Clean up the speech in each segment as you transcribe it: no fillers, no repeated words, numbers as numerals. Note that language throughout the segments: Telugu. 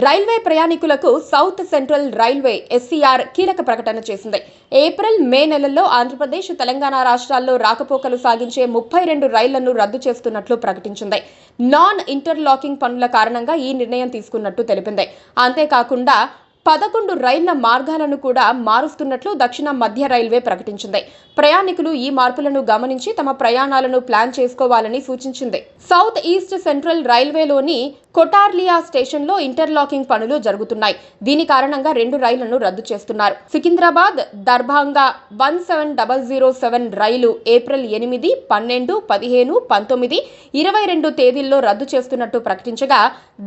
రైల్వే ప్రయాణికులకు సౌత్ సెంట్రల్ రైల్వే ఎస్సీఆర్ కీలక ప్రకటన చేసింది. ఏప్రిల్, మే నెలల్లో ఆంధ్రప్రదేశ్, తెలంగాణ రాష్ట్రాల్లో రాకపోకలు సాగించే 32 రైళ్లను రద్దు చేస్తున్నట్లు ప్రకటించింది. నాన్ ఇంటర్లాకింగ్ పనుల కారణంగా ఈ నిర్ణయం తీసుకున్నట్టు తెలిపింది. అంతేకాకుండా 11 రైళ్ల మార్గాలను కూడా మారుస్తున్నట్లు దక్షిణ మధ్య రైల్వే ప్రకటించింది. ప్రయాణికులు ఈ మార్పులను గమనించి తమ ప్రయాణాలను ప్లాన్ చేసుకోవాలని సూచించింది. సౌత్ ఈస్ట్ సెంట్రల్ రైల్వేలోని కొటార్లియా స్టేషన్లో ఇంటర్లాకింగ్ పనులు జరుగుతున్నాయి. దీని కారణంగా 2 రైళ్లను రద్దు చేస్తున్నారు. సికింద్రాబాద్ దర్భంగా 17007 రైలు ఏప్రిల్ 8, 12, 15, 19, 22 తేదీల్లో రద్దు చేస్తున్నట్టు ప్రకటించగా,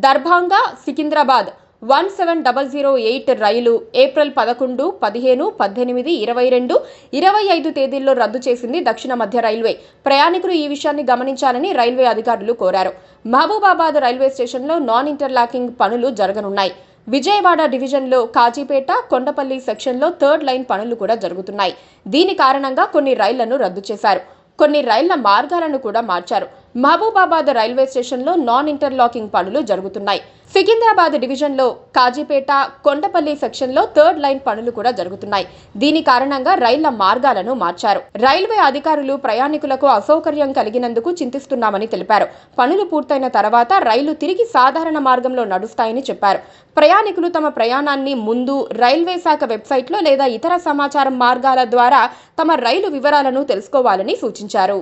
దర్భంగా సికింద్రాబాద్ 17008 రైలు ఏప్రిల్ 11, 15, 18, 22, 25 తేదీల్లో రద్దు చేసింది దక్షిణ మధ్య రైల్వే. ప్రయాణికులు ఈ విషయాన్ని గమనించాలని రైల్వే అధికారులు కోరారు. మహబూబాబాద్ రైల్వే స్టేషన్లో నాన్ ఇంటర్లాకింగ్ పనులు జరగనున్నాయి. విజయవాడ డివిజన్లో కాజీపేట, కొండపల్లి సెక్షన్లో 3rd లైన్ పనులు కూడా జరుగుతున్నాయి. దీని కారణంగా కొన్ని రైళ్లను రద్దు చేశారు. కొన్ని రైళ్ల మార్గాలను కూడా మార్చారు. మహబూబాబాద్ రైల్వే స్టేషన్లో నాన్ ఇంటర్లాకింగ్ పనులు జరుగుతున్నాయి. సికింద్రాబాద్ డివిజన్లో కాజీపేట, కొండపల్లి సెక్షన్లో 3rd లైన్ పనులు కూడా జరుగుతున్నాయి. దీని కారణంగా రైళ్ల మార్గాలను మార్చారు. రైల్వే అధికారులు ప్రయాణికులకు అసౌకర్యం కలిగినందుకు చింతిస్తున్నామని తెలిపారు. పనులు పూర్తయిన తర్వాత రైళ్లు తిరిగి సాధారణ మార్గంలో నడుస్తాయని చెప్పారు. ప్రయాణికులు తమ ప్రయాణాన్ని ముందు రైల్వే శాఖ వెబ్సైట్లో లేదా ఇతర సమాచారం మార్గాల ద్వారా తమ రైలు వివరాలను తెలుసుకోవాలని సూచించారు.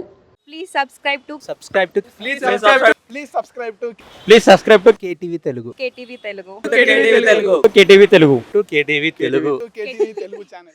Please subscribe to KTV Telugu. KTV Telugu. KTV Telugu. KTV Telugu channel.